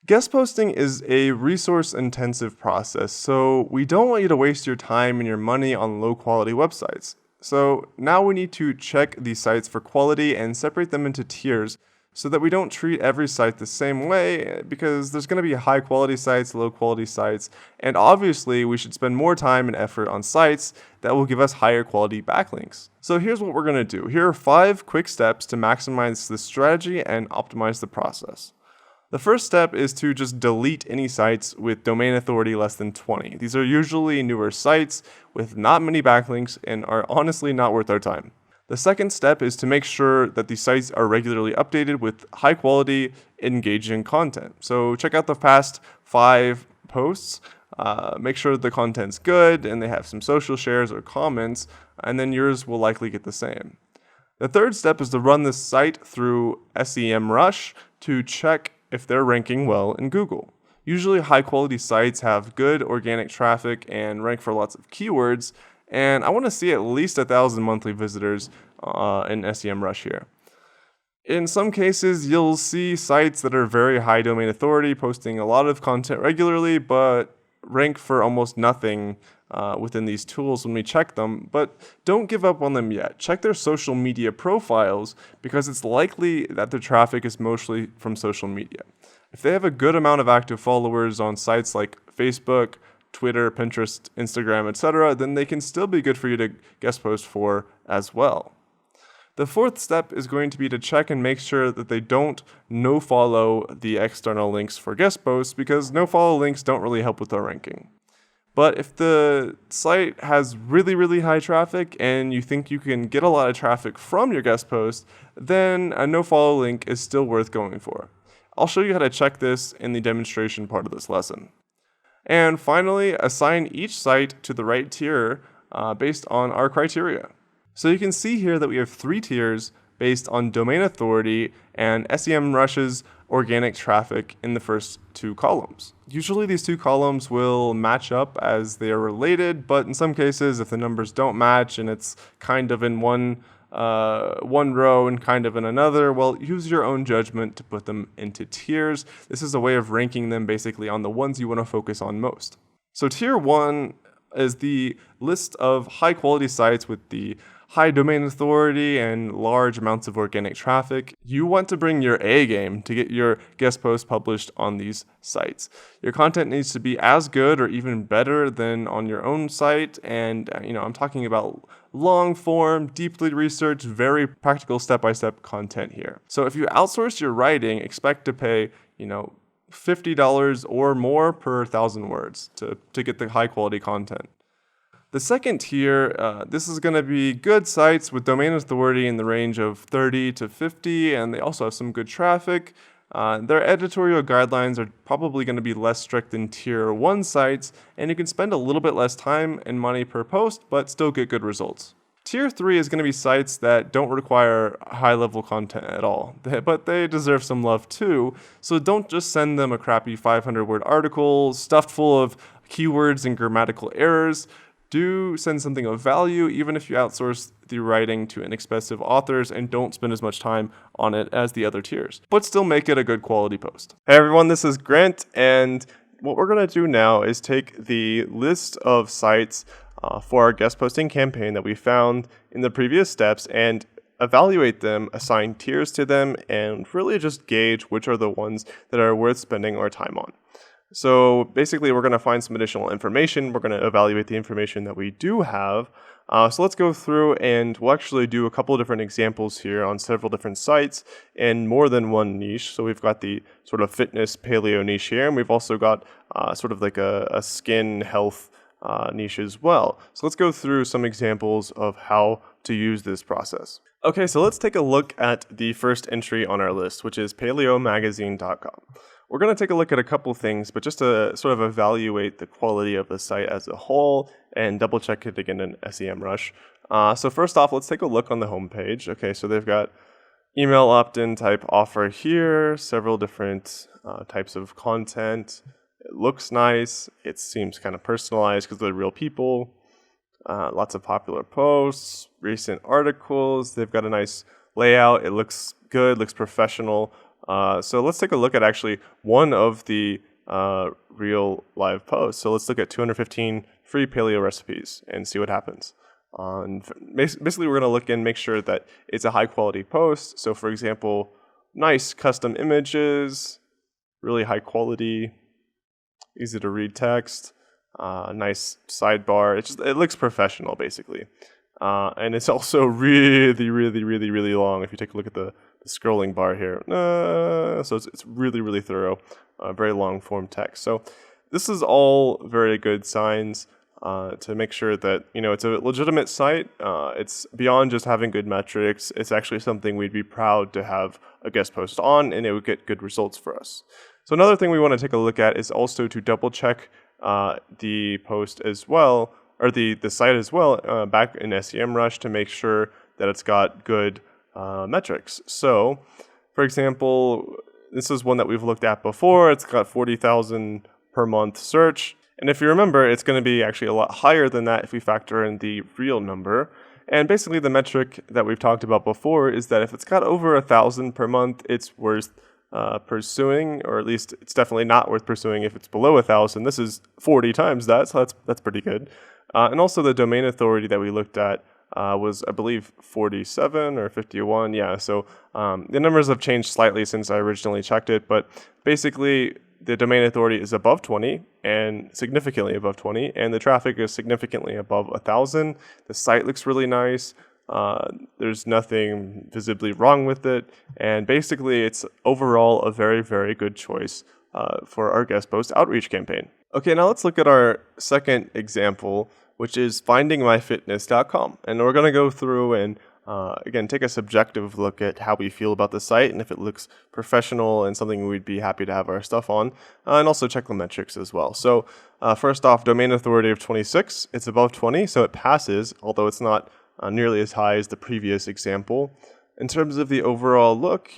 Guest posting is a resource-intensive process, so we don't want you to waste your time and your money on low-quality websites. So now we need to check these sites for quality and separate them into tiers so that we don't treat every site the same way, because there's going to be high-quality sites, low-quality sites, and obviously we should spend more time and effort on sites that will give us higher quality backlinks. So here's what we're going to do. Here are 5 quick steps to maximize this strategy and optimize the process. The first step is to just delete any sites with domain authority less than 20. These are usually newer sites with not many backlinks and are honestly not worth our time. The second step is to make sure that these sites are regularly updated with high quality, engaging content. So check out the past 5 posts, make sure the content's good and they have some social shares or comments, and then yours will likely get the same. The third step is to run this site through SEMrush to check if they're ranking well in Google. Usually high quality sites have good organic traffic and rank for lots of keywords, and I want to see at least 1,000 monthly visitors in SEMrush here. In some cases, you'll see sites that are very high domain authority posting a lot of content regularly, but rank for almost nothing within these tools when we check them, but don't give up on them yet. Check their social media profiles because it's likely that their traffic is mostly from social media. If they have a good amount of active followers on sites like Facebook, Twitter, Pinterest, Instagram, etc., then they can still be good for you to guest post for as well. The fourth step is going to be to check and make sure that they don't no-follow the external links for guest posts, because no-follow links don't really help with our ranking. But if the site has really high traffic and you think you can get a lot of traffic from your guest post, then a no-follow link is still worth going for. I'll show you how to check this in the demonstration part of this lesson. And finally, assign each site to the right tier based on our criteria. So you can see here that we have 3 tiers based on domain authority and SEMrush's organic traffic in the first 2 columns. Usually these 2 columns will match up as they are related, but in some cases, if the numbers don't match and it's kind of in one row and kind of in another, well, use your own judgment to put them into tiers. This is a way of ranking them basically on the ones you want to focus on most. So tier 1 is the list of high quality sites with the high domain authority and large amounts of organic traffic. You want to bring your A game to get your guest posts published on these sites. Your content needs to be as good or even better than on your own site, and I'm talking about long form, deeply researched, very practical step-by-step content here. So if you outsource your writing, expect to pay, $50 or more per 1,000 words to get the high quality content. The second tier, this is going to be good sites with domain authority in the range of 30 to 50, and they also have some good traffic. Their editorial guidelines are probably going to be less strict than tier 1 sites, and you can spend a little bit less time and money per post, but still get good results. Tier 3 is going to be sites that don't require high-level content at all, but they deserve some love too, so don't just send them a crappy 500-word article stuffed full of keywords and grammatical errors. Do send something of value, even if you outsource the writing to inexpensive authors and don't spend as much time on it as the other tiers, but still make it a good quality post. Hey everyone, this is Grant, and what we're going to do now is take the list of sites for our guest posting campaign that we found in the previous steps and evaluate them, assign tiers to them, and really just gauge which are the ones that are worth spending our time on. So basically, we're going to find some additional information. We're going to evaluate the information that we do have. So let's go through and we'll actually do a couple of different examples here on several different sites in more than one niche. So we've got the sort of fitness paleo niche here, and we've also got sort of like a skin health niche as well. So let's go through some examples of how to use this process. Okay, so let's take a look at the first entry on our list, which is paleomagazine.com. We're going to take a look at a couple things, but just to sort of evaluate the quality of the site as a whole and double check it again in SEMrush. So first off, let's take a look on the homepage. Okay, so they've got email opt-in type offer here, several different types of content. It looks nice. It seems kind of personalized because they're real people. Lots of popular posts, recent articles. They've got a nice layout. It looks good, looks professional. So let's take a look at actually one of the real live posts. So let's look at 215 free paleo recipes and see what happens. And basically, we're going to look and make sure that it's a high quality post. So for example, nice custom images, really high quality, easy to read text, nice sidebar. It looks professional basically. And it's also really, really, really, really long. If you take a look at the scrolling bar here, so it's really, really thorough, very long form text. So this is all very good signs to make sure that it's a legitimate site. It's beyond just having good metrics. It's actually something we'd be proud to have a guest post on, and it would get good results for us. So another thing we want to take a look at is also to double check the post as well, or the site as well, back in SEMrush to make sure that it's got good metrics. So, for example, this is one that we've looked at before. It's got 40,000 per month search. And if you remember, it's going to be actually a lot higher than that if we factor in the real number. And basically the metric that we've talked about before is that if it's got over 1,000 per month, it's worth pursuing, or at least it's definitely not worth pursuing if it's below 1,000. This is 40 times that, so that's pretty good. And also the domain authority that we looked at was, I believe, 47 or 51. Yeah, so the numbers have changed slightly since I originally checked it, but basically the domain authority is above 20 and significantly above 20, and the traffic is significantly above 1,000. The site looks really nice. There's nothing visibly wrong with it, and basically it's overall a very, very good choice for our guest post outreach campaign. Okay, now let's look at our second example, which is findingmyfitness.com. And we're going to go through and, again, take a subjective look at how we feel about the site and if it looks professional and something we'd be happy to have our stuff on, and also check the metrics as well. So first off, domain authority of 26. It's above 20, so it passes, although it's not nearly as high as the previous example. In terms of the overall look,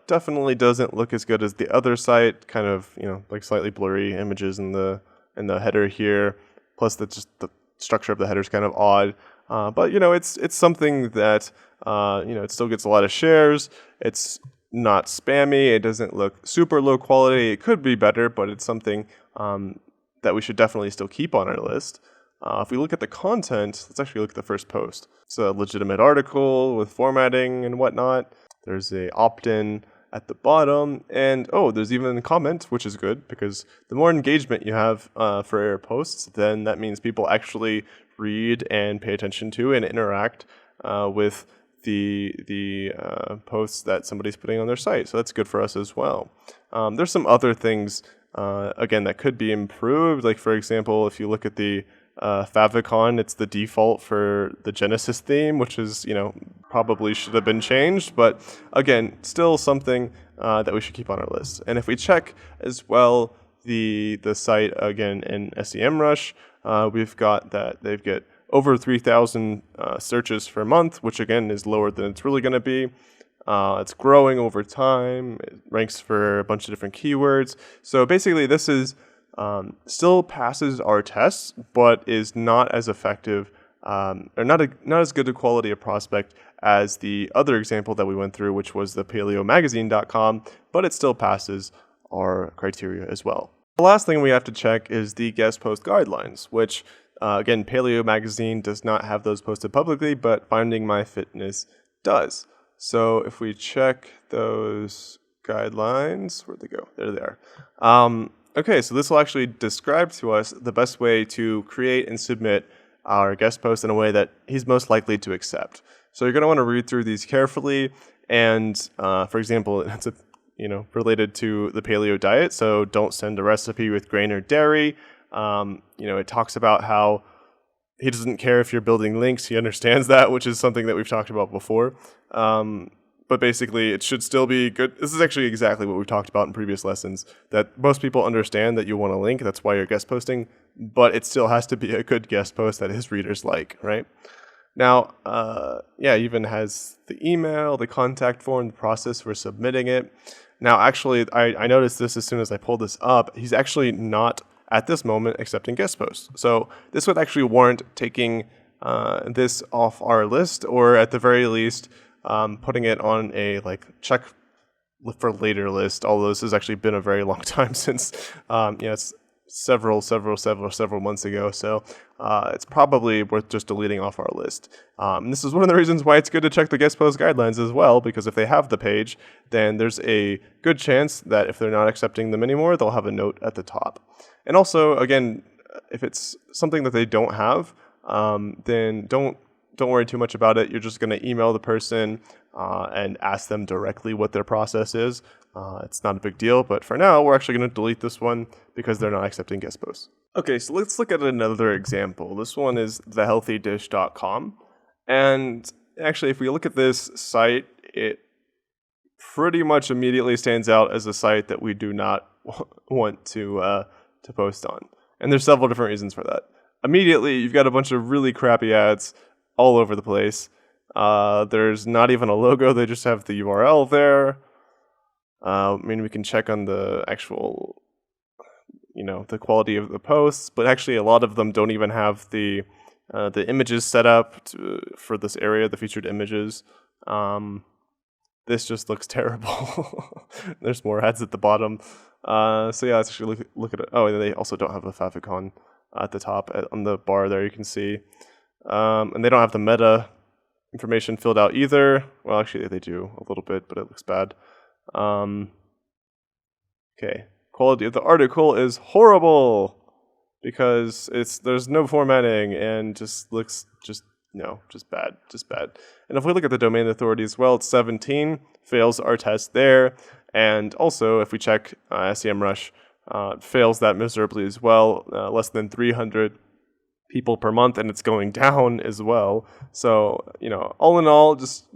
definitely doesn't look as good as the other site. Kind of, like slightly blurry images in the header here. Plus, the structure of the header is kind of odd. But it's something that it still gets a lot of shares. It's not spammy. It doesn't look super low quality. It could be better, but it's something that we should definitely still keep on our list. If we look at the content, let's actually look at the first post. It's a legitimate article with formatting and whatnot. There's a opt-in at the bottom, and there's even a comment, which is good because the more engagement you have for your posts, then that means people actually read and pay attention to and interact with the posts that somebody's putting on their site. So that's good for us as well. There's some other things again that could be improved. Like for example, if you look at the favicon, it's the default for the Genesis theme, which is, probably should have been changed. But again, still something that we should keep on our list. And if we check as well the site again in SEMrush, we've got that they've got over 3,000 searches per month, which again is lower than it's really going to be. It's growing over time. It ranks for a bunch of different keywords. So basically, this is still passes our tests, but is not as effective or not as good a quality of prospect as the other example that we went through, which was the paleomagazine.com, but it still passes our criteria as well. The last thing we have to check is the guest post guidelines, which again, Paleo Magazine does not have those posted publicly, but Finding My Fitness does. So if we check those guidelines, where'd they go? There they are. Okay, so this will actually describe to us the best way to create and submit our guest post in a way that he's most likely to accept. So you're going to want to read through these carefully. And for example, it's related to the paleo diet. So don't send a recipe with grain or dairy. It talks about how he doesn't care if you're building links. He understands that, which is something that we've talked about before. But basically, it should still be good. This is actually exactly what we've talked about in previous lessons, that most people understand that you want a link. That's why you're guest posting. But it still has to be a good guest post that his readers like, right? Now, even has the email, the contact form, the process for submitting it. Now, actually, I noticed this as soon as I pulled this up. He's actually not, at this moment, accepting guest posts. So this would actually warrant taking this off our list, or at the very least, putting it on a check for later list, although this has actually been a very long time since, it's several months ago. So it's probably worth just deleting off our list. And this is one of the reasons why it's good to check the guest post guidelines as well, because if they have the page, then there's a good chance that if they're not accepting them anymore, they'll have a note at the top. And also, again, if it's something that they don't have, then don't worry too much about it. You're just going to email the person and ask them directly what their process is. It's not a big deal, but for now, we're actually going to delete this one because they're not accepting guest posts. Okay, so let's look at another example. This one is thehealthydish.com. And actually, if we look at this site, it pretty much immediately stands out as a site that we do not want to post on. And there's several different reasons for that. Immediately, you've got a bunch of really crappy ads all over the place. There's not even a logo, they just have the URL there. We can check on the actual, the quality of the posts, but actually a lot of them don't even have the images set up for this area, the featured images. This just looks terrible. There's more ads at the bottom. Let's actually look at it. Oh, and they also don't have the favicon at the top on the bar there, you can see. And they don't have the meta information filled out either. Well, actually, they do a little bit, but it looks bad. Okay, quality of the article is horrible because there's no formatting and just looks just bad. And if we look at the domain authority as well, it's 17, fails our test there. And also, if we check SEMrush, fails that miserably as well, less than 300 people per month, and it's going down as well. So, all in all, just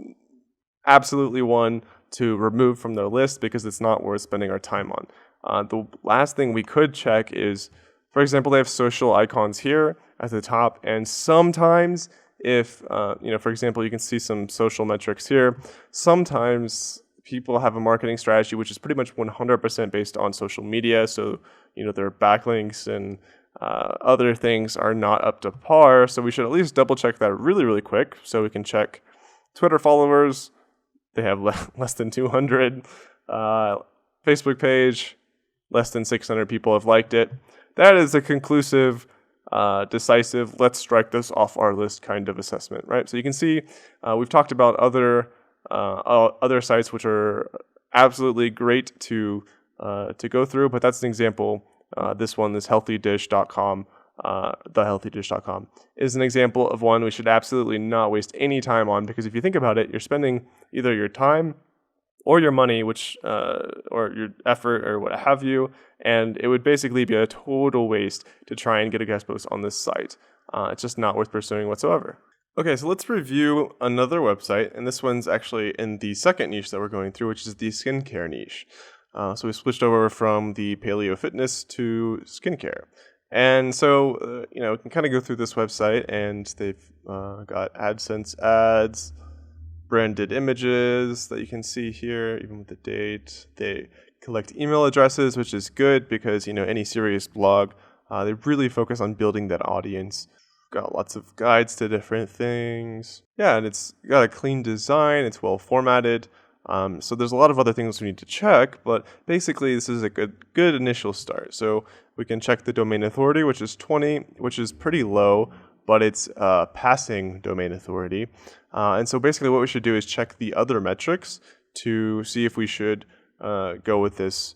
absolutely one to remove from their list because it's not worth spending our time on. The last thing we could check is, for example, they have social icons here at the top, and sometimes if, for example, you can see some social metrics here, sometimes people have a marketing strategy which is pretty much 100% based on social media, so, their backlinks and other things are not up to par, so we should at least double check that really, really quick. So we can check Twitter followers, they have less than 200. Facebook page, less than 600 people have liked it. That is a conclusive, decisive, let's strike this off our list kind of assessment, right? So you can see we've talked about other sites which are absolutely great to go through, but that's an example. This healthydish.com, thehealthydish.com, is an example of one we should absolutely not waste any time on, because if you think about it, you're spending either your time or your money, or your effort or what have you, and it would basically be a total waste to try and get a guest post on this site. It's just not worth pursuing whatsoever. Okay, so let's review another website, and this one's actually in the second niche that we're going through, which is the skincare niche. So we switched over from the paleo fitness to skincare. And so, we can kind of go through this website, and they've got AdSense ads, branded images that you can see here, even with the date. They collect email addresses, which is good because, any serious blog, they really focus on building that audience. Got lots of guides to different things. Yeah, and it's got a clean design. It's well formatted. So there's a lot of other things we need to check, but basically this is a good initial start. So we can check the domain authority, which is 20, which is pretty low, but it's passing domain authority. And so basically what we should do is check the other metrics to see if we should go with this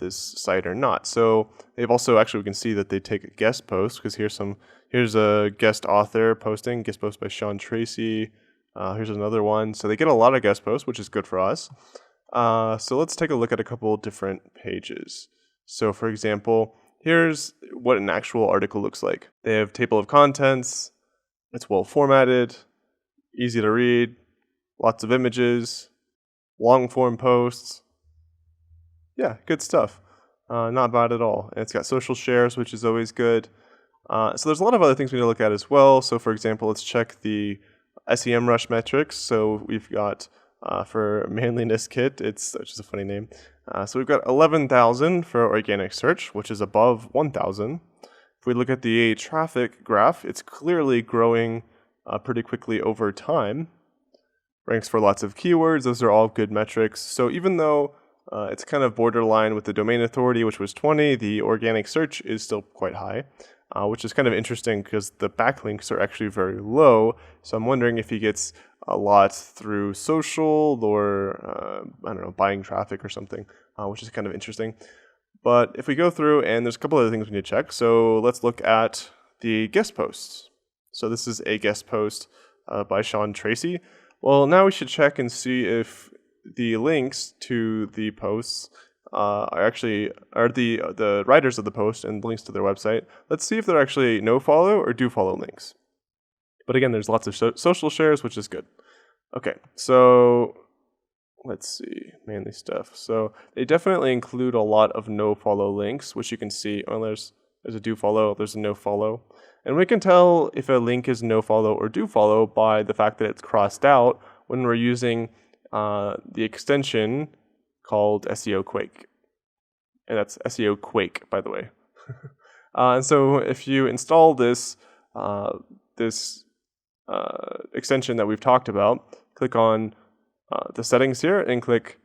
site or not. So they've also, actually we can see that they take guest posts, because here's a guest author posting, guest post by Sean Tracy. Here's another one. So they get a lot of guest posts, which is good for us. So let's take a look at a couple different pages. So for example, here's what an actual article looks like. They have table of contents. It's well formatted, easy to read, lots of images, long form posts. Yeah, good stuff. Not bad at all. And it's got social shares, which is always good. So there's a lot of other things we need to look at as well. So for example, let's check the SEMrush metrics. So we've got for manliness kit, which is a funny name. So we've got 11,000 for organic search, which is above 1,000. If we look at the traffic graph, it's clearly growing pretty quickly over time. ranks for lots of keywords. Those are all good metrics. So even though it's kind of borderline with the domain authority, which was 20, the organic search is still quite high, which is kind of interesting because the backlinks are actually very low. So I'm wondering if he gets a lot through social or, I don't know, buying traffic or something, which is kind of interesting. But if we go through, and there's a couple other things we need to check. So let's look at the guest posts. So this is a guest post by Sean Tracy. Well, now we should check and see if the links to the posts are the writers of the post and links to their website. Let's see if they're actually no follow or do follow links. But again, there's lots of social shares, which is good. Okay, so let's see, mainly stuff. So they definitely include a lot of no follow links, which you can see. Oh, there's a do follow, there's a no follow. And we can tell if a link is no follow or do follow by the fact that it's crossed out when we're using the extension called SEO Quake. And that's SEO Quake, by the way. And so if you install this extension that we've talked about, click on the settings here and click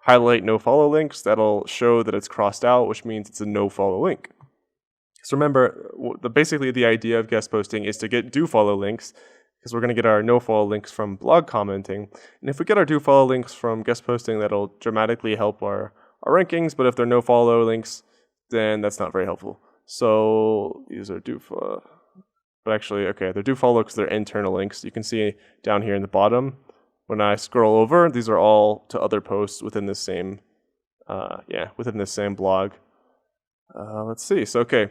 highlight no follow links. That'll show that it's crossed out, which means it's a no follow link. So remember, basically the idea of guest posting is to get do follow links, because we're going to get our no follow links from blog commenting. And if we get our do follow links from guest posting, that'll dramatically help our rankings. But if they're no follow links, then that's not very helpful. So these are do follow. But actually, okay, they're do follow because they're internal links. You can see down here in the bottom, when I scroll over, these are all to other posts within this same, blog. Let's see. So, okay.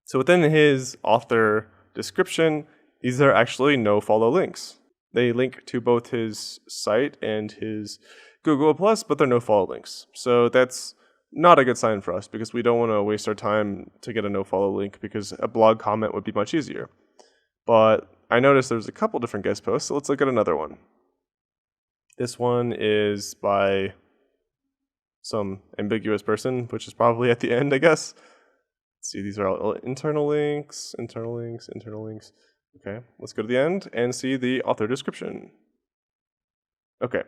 So within his author description, these are actually no follow links. They link to both his site and his Google+, but they're no follow links. So that's not a good sign for us because we don't want to waste our time to get a no follow link because a blog comment would be much easier. But I noticed there's a couple different guest posts, so let's look at another one. This one is by some ambiguous person, which is probably at the end, I guess. Let's see, these are all internal links. Okay, let's go to the end and see the author description. Okay,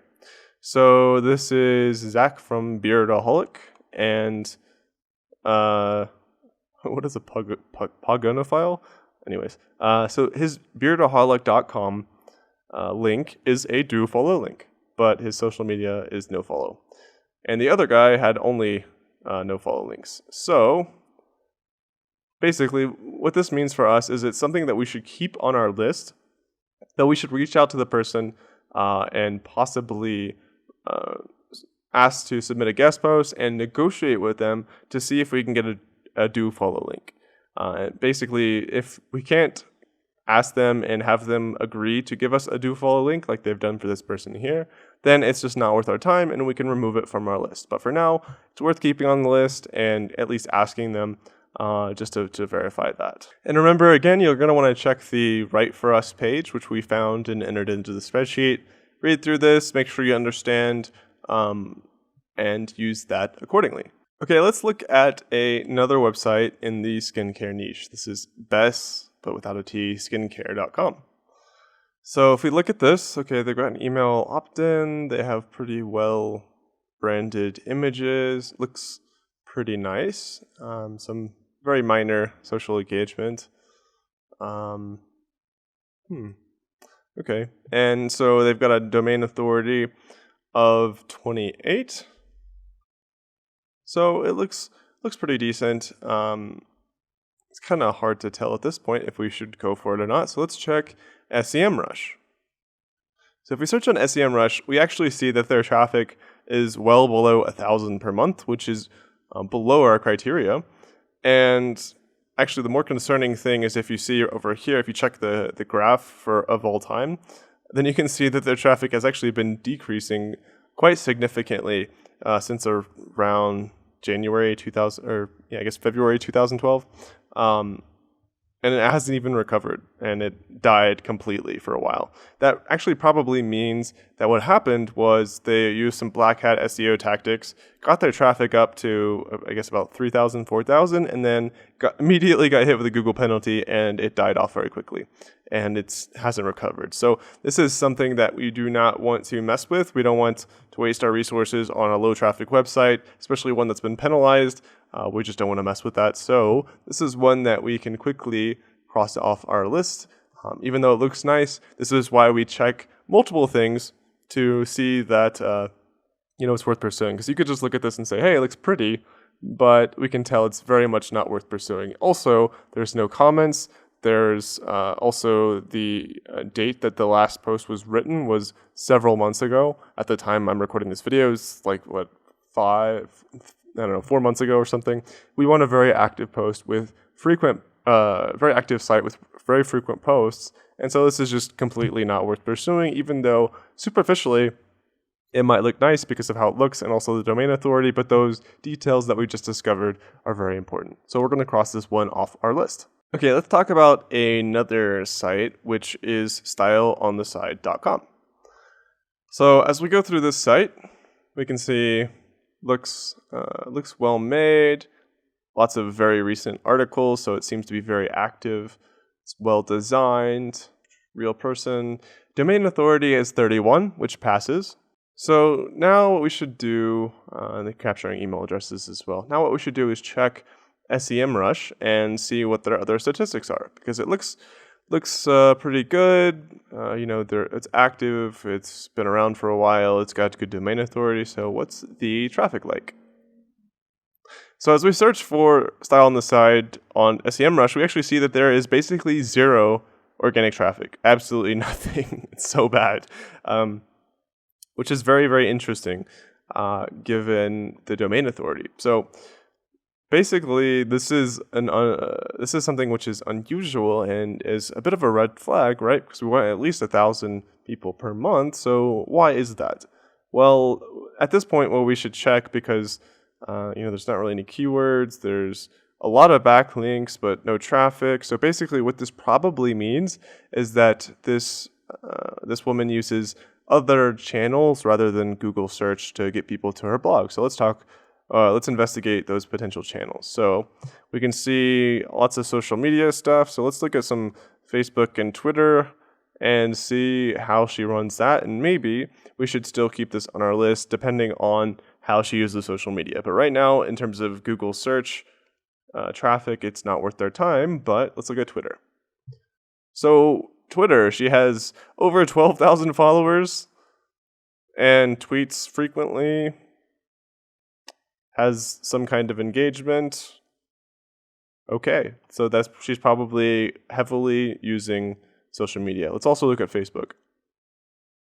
so this is Zach from Beardaholic, and what is a Pogonophile? Anyways, so his beardaholic.com link is a do follow link, but his social media is no follow. And the other guy had only no follow links. So basically, what this means for us is it's something that we should keep on our list, that we should reach out to the person and possibly ask to submit a guest post and negotiate with them to see if we can get a do follow link. Basically, if we can't ask them and have them agree to give us a do follow link like they've done for this person here, then it's just not worth our time and we can remove it from our list. But for now, it's worth keeping on the list and at least asking them just to verify that. And remember, again, you're going to want to check the Write For Us page, which we found and entered into the spreadsheet. Read through this, make sure you understand, and use that accordingly. Okay, let's look at another website in the skincare niche. This is Bess, but without a T, skincare.com. So if we look at this, okay, they've got an email opt-in. They have pretty well branded images. Looks pretty nice. Some very minor social engagement. Okay, and so they've got a domain authority of 28. So it looks pretty decent. It's kind of hard to tell at this point if we should go for it or not. So let's check SEMrush. So if we search on SEMrush, we actually see that their traffic is well below 1,000 per month, which is below our criteria. And actually, the more concerning thing is if you see over here, if you check the graph of all time, then you can see that their traffic has actually been decreasing quite significantly since around February 2012. and it hasn't even recovered, and it died completely for a while. That actually probably means that what happened was they used some black hat SEO tactics, got their traffic up to, I guess, about 3,000, 4,000, and then immediately got hit with a Google penalty, and it died off very quickly, and it hasn't recovered. So this is something that we do not want to mess with. We don't want to waste our resources on a low traffic website, especially one that's been penalized. We just don't want to mess with that. So this is one that we can quickly cross off our list. Even though it looks nice, this is why we check multiple things to see that it's worth pursuing. Because you could just look at this and say, hey, it looks pretty, but we can tell it's very much not worth pursuing. Also, there's no comments. There's also the date that the last post was written was several months ago. At the time I'm recording this video, it's like, 4 months ago or something. We want a very active post with very active site with very frequent posts. And so this is just completely not worth pursuing, even though superficially it might look nice because of how it looks and also the domain authority, but those details that we just discovered are very important. So we're going to cross this one off our list. Okay, let's talk about another site, which is styleontheside.com. So as we go through this site, we can see looks well made, lots of very recent articles, so it seems to be very active. It's well designed, real person. Domain authority is 31, which passes. So now what we should do, and they're capturing email addresses as well. Now what we should do is check SEMrush and see what their other statistics are, because it looks pretty good. It's active. It's been around for a while. It's got good domain authority. So what's the traffic like? So as we search for Style on the Side on SEMrush, we actually see that there is basically zero organic traffic. Absolutely nothing. It's so bad, which is very, very interesting given the domain authority. So basically, this is something which is unusual and is a bit of a red flag, right? Because we want at least 1,000 people per month. So why is that? Well, at this point, we should check because there's not really any keywords. There's a lot of backlinks, but no traffic. So basically, what this probably means is that this woman uses other channels rather than Google search to get people to her blog. So let's investigate those potential channels. So we can see lots of social media stuff. So let's look at some Facebook and Twitter and see how she runs that. And maybe we should still keep this on our list depending on how she uses social media. But right now, in terms of Google search traffic, it's not worth their time. But let's look at Twitter. So Twitter, she has over 12,000 followers and tweets frequently. Has some kind of engagement. Okay, so she's probably heavily using social media. Let's also look at Facebook.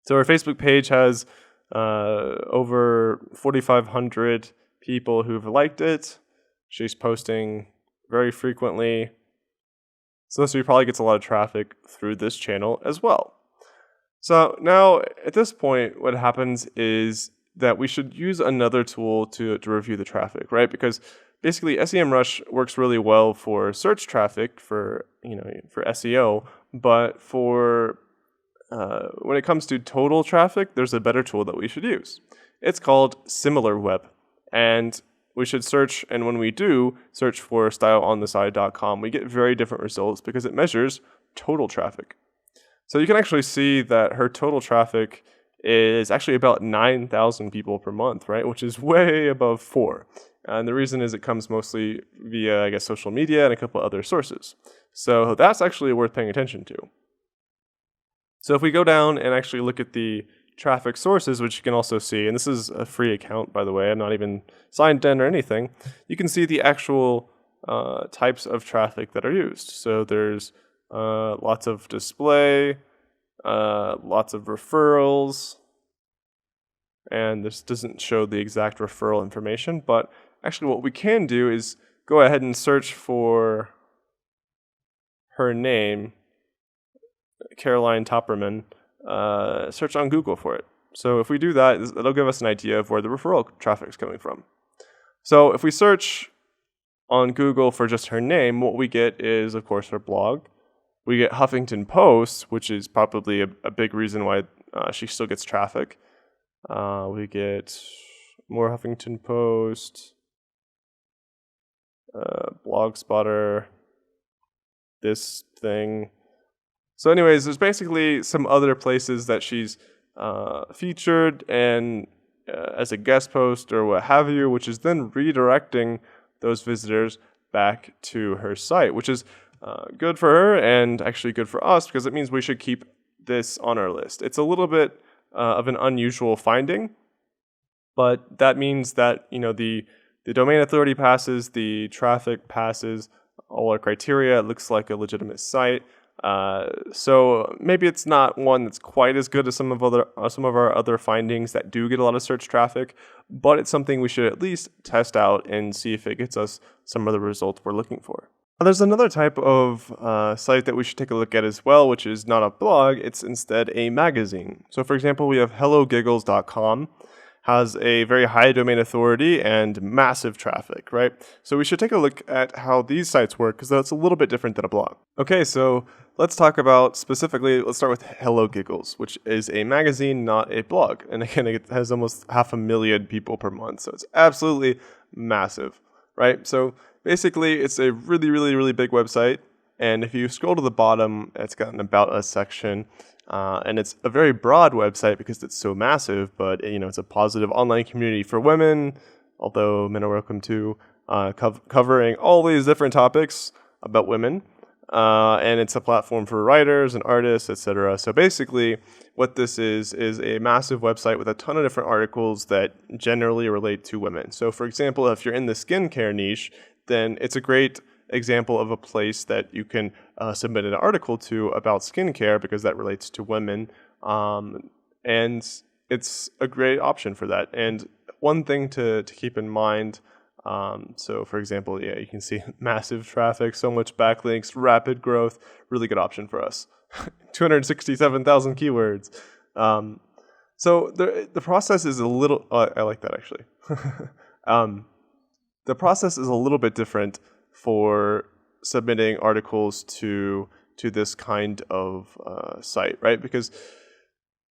So her Facebook page has over 4,500 people who've liked it. She's posting very frequently. So she probably gets a lot of traffic through this channel as well. So now at this point, what happens is that we should use another tool to review the traffic, right? Because basically SEMrush works really well for search traffic for SEO, but for when it comes to total traffic, there's a better tool that we should use. It's called SimilarWeb, and we should search, and when we do search for styleontheside.com, we get very different results because it measures total traffic. So you can actually see that her total traffic is actually about 9,000 people per month, right? Which is way above 4. And the reason is it comes mostly via, social media and a couple other sources. So that's actually worth paying attention to. So if we go down and actually look at the traffic sources, which you can also see, and this is a free account, by the way, I'm not even signed in or anything, you can see the actual types of traffic that are used. So there's lots of display, lots of referrals, and this doesn't show the exact referral information, but actually what we can do is go ahead and search for her name, Caroline Topperman, search on Google for it. So if we do that, it'll give us an idea of where the referral traffic is coming from. So if we search on Google for just her name, what we get is, of course, her blog. We get Huffington Post, which is probably a big reason why she still gets traffic. We get more Huffington Post, Blogspotter, this thing. So anyways, there's basically some other places that she's featured and as a guest post or what have you, which is then redirecting those visitors back to her site, which is good for her and actually good for us because it means we should keep this on our list. It's a little bit of an unusual finding, but that means that the domain authority passes, the traffic passes all our criteria. It looks like a legitimate site. So maybe it's not one that's quite as good as some of our other findings that do get a lot of search traffic, but it's something we should at least test out and see if it gets us some of the results we're looking for. Now, there's another type of site that we should take a look at as well, which is not a blog, it's instead a magazine. So for example, we have hellogiggles.com. Has a very high domain authority and massive traffic, right? So we should take a look at how these sites work because that's a little bit different than a blog. Okay, so let's talk about specifically, let's start with Hello Giggles, which is a magazine, not a blog. And again, it has almost 500,000 people per month. So it's absolutely massive, right? So basically, it's a really, really, really big website. And if you scroll to the bottom, it's got an About Us section. And it's a very broad website because it's so massive, but it's a positive online community for women, although men are welcome to, covering all these different topics about women. And it's a platform for writers and artists, etc. So basically, what this is a massive website with a ton of different articles that generally relate to women. So for example, if you're in the skincare niche, then it's a great example of a place that you can submit an article to about skincare because that relates to women. And it's a great option for that. And one thing to keep in mind, so for example, you can see massive traffic, so much backlinks, rapid growth, really good option for us. 267,000 keywords. So the process is a little, I like that actually. The process is a little bit different for submitting articles to this kind of site, right? Because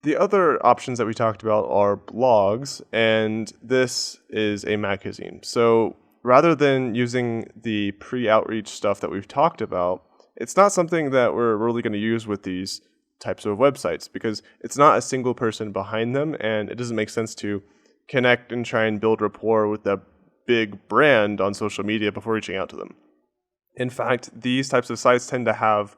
the other options that we talked about are blogs, and this is a magazine. So rather than using the pre-outreach stuff that we've talked about, it's not something that we're really going to use with these types of websites because it's not a single person behind them, and it doesn't make sense to connect and try and build rapport with a big brand on social media before reaching out to them. In fact, these types of sites tend to have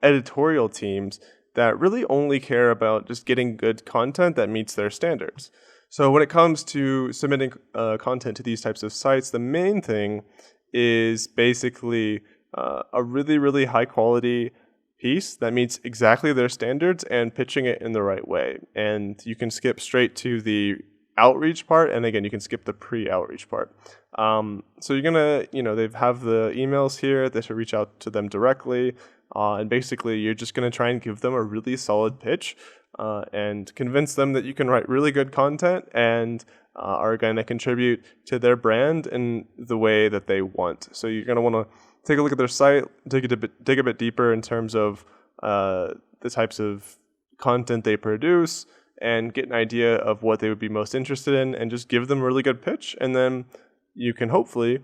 editorial teams that really only care about just getting good content that meets their standards. So when it comes to submitting content to these types of sites, the main thing is basically a really, really high quality piece that meets exactly their standards and pitching it in the right way. And you can skip straight to the outreach part, and again, you can skip the pre-outreach part. So you're gonna, they have the emails here. They should reach out to them directly, and basically, you're just gonna try and give them a really solid pitch, and convince them that you can write really good content and are gonna contribute to their brand in the way that they want. So you're gonna want to take a look at their site, dig a bit deeper in terms of the types of content they produce, and get an idea of what they would be most interested in, and just give them a really good pitch. And then you can hopefully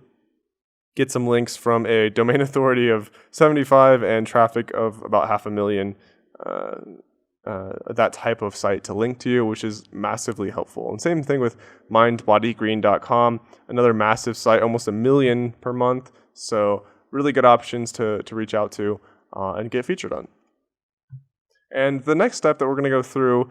get some links from a domain authority of 75 and traffic of about 500,000, that type of site to link to you, which is massively helpful. And same thing with mindbodygreen.com, another massive site, almost 1 million per month. So really good options to reach out to and get featured on. And the next step that we're going to go through,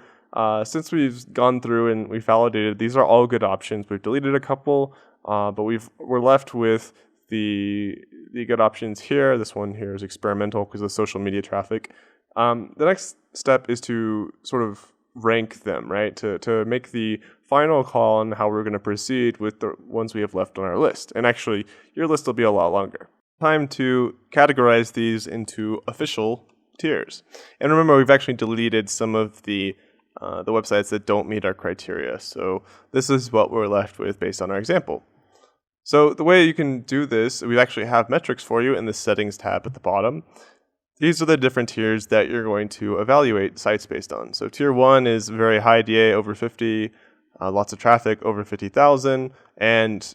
since we've gone through and we validated these are all good options, we've deleted a couple, but we're left with the good options here. This one here is experimental because of social media traffic. The next step is to sort of rank them, right? To make the final call on how we're going to proceed with the ones we have left on our list. And actually, your list will be a lot longer. Time to categorize these into official tiers. And remember, we've actually deleted some of the websites that don't meet our criteria. So this is what we're left with based on our example. So the way you can do this, we actually have metrics for you in the settings tab at the bottom. These are the different tiers that you're going to evaluate sites based on. So tier 1 is very high DA, over 50, lots of traffic, over 50,000. And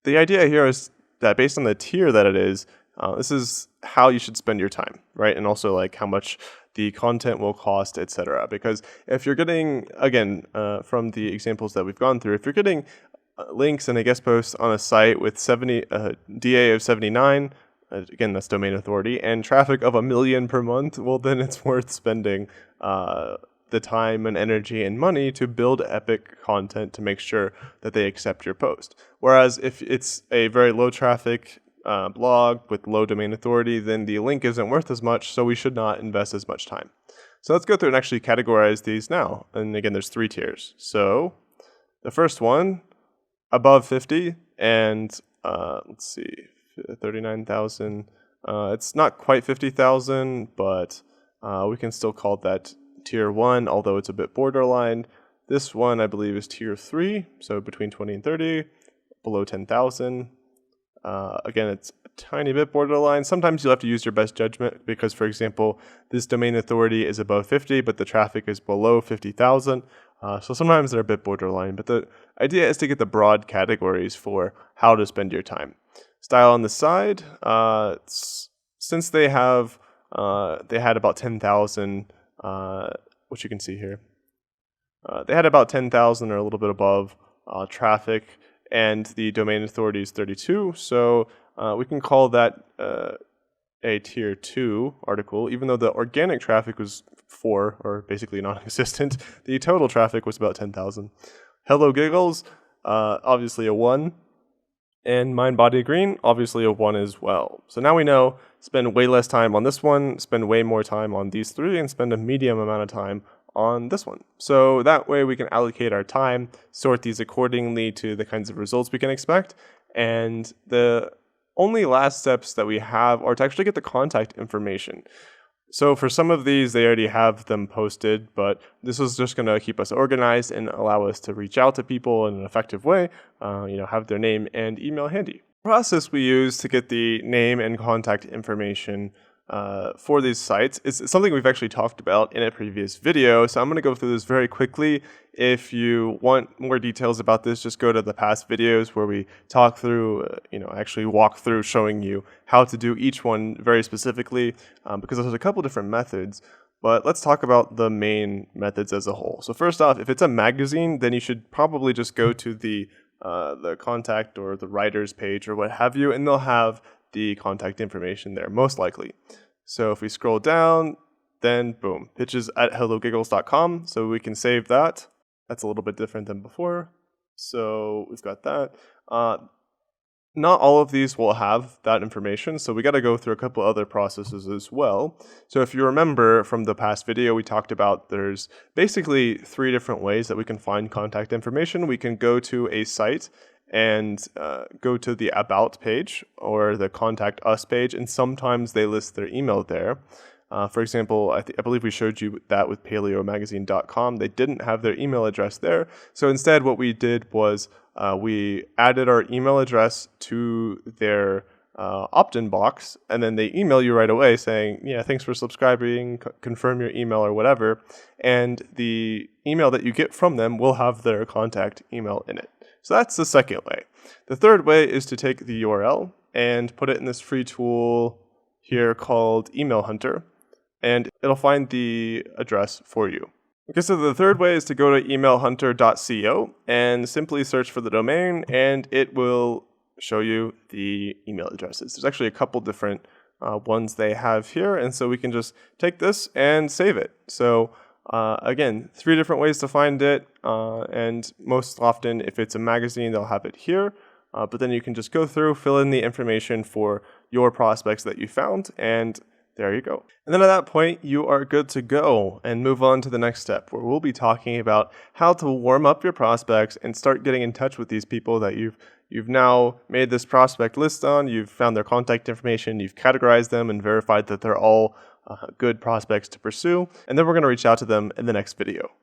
the idea here is that based on the tier that it is, this is how you should spend your time, right? And also like how much the content will cost, etc. Because if you're getting, again, from the examples that we've gone through, if you're getting links and a guest post on a site with 70 DA of 79, again, that's domain authority, and traffic of 1 million per month, well, then it's worth spending the time and energy and money to build epic content to make sure that they accept your post. Whereas if it's a very low traffic blog with low domain authority, then the link isn't worth as much, so we should not invest as much time. So let's go through and actually categorize these now. And again, there's 3 tiers. So the first one, above 50, and let's see, 39,000. It's not quite 50,000, but we can still call that tier 1, although it's a bit borderline. This one, I believe, is tier 3, so between 20 and 30, below 10,000. Again, it's a tiny bit borderline. Sometimes you'll have to use your best judgment because, for example, this domain authority is above 50, but the traffic is below 50,000. So sometimes they're a bit borderline, but the idea is to get the broad categories for how to spend your time. Style on the side, since they had about 10,000, which you can see here. They had about 10,000 or a little bit above traffic, and the domain authority is 32, so we can call that a tier 2 article, even though the organic traffic was 4, or basically non-existent. The total traffic was about 10,000. Hello Giggles, obviously a 1. And Mind Body Green, obviously a 1 as well. So now we know, spend way less time on this one, spend way more time on these 3, and spend a medium amount of time on this one. So that way we can allocate our time, sort these accordingly to the kinds of results we can expect, and the only last steps that we have are to actually get the contact information. So for some of these, they already have them posted, but this is just going to keep us organized and allow us to reach out to people in an effective way, have their name and email handy. The process we use to get the name and contact information for these sites is something we've actually talked about in a previous video, so I'm going to go through this very quickly. If you want more details about this, just go to the past videos where we talk through, actually walk through showing you how to do each one very specifically, because there's a couple different methods. But let's talk about the main methods as a whole. So first off, if it's a magazine, then you should probably just go to the contact or the writers page or what have you, and they'll have the contact information there, most likely. So if we scroll down, then boom, pitches at hellogiggles.com. So we can save that. That's a little bit different than before. So we've got that. Not all of these will have that information, so we got to go through a couple other processes as well. So if you remember from the past video, we talked about there's basically 3 different ways that we can find contact information. We can go to a site and go to the About page or the Contact Us page, and sometimes they list their email there. For example, I believe we showed you that with paleomagazine.com. They didn't have their email address there. So instead what we did was we added our email address to their opt-in box, and then they email you right away saying, yeah, thanks for subscribing, confirm your email or whatever. And the email that you get from them will have their contact email in it. So that's the second way. The third way is to take the URL and put it in this free tool here called Email Hunter, and it'll find the address for you. Okay, so the third way is to go to emailhunter.co and simply search for the domain, and it will show you the email addresses. There's actually a couple different ones they have here, and so we can just take this and save it. So again, 3 different ways to find it, and most often if it's a magazine, they'll have it here. But then you can just go through, fill in the information for your prospects that you found, and there you go. And then at that point, you are good to go and move on to the next step, where we'll be talking about how to warm up your prospects and start getting in touch with these people that you've now made this prospect list on. You've found their contact information, you've categorized them and verified that they're all good prospects to pursue. And then we're going to reach out to them in the next video.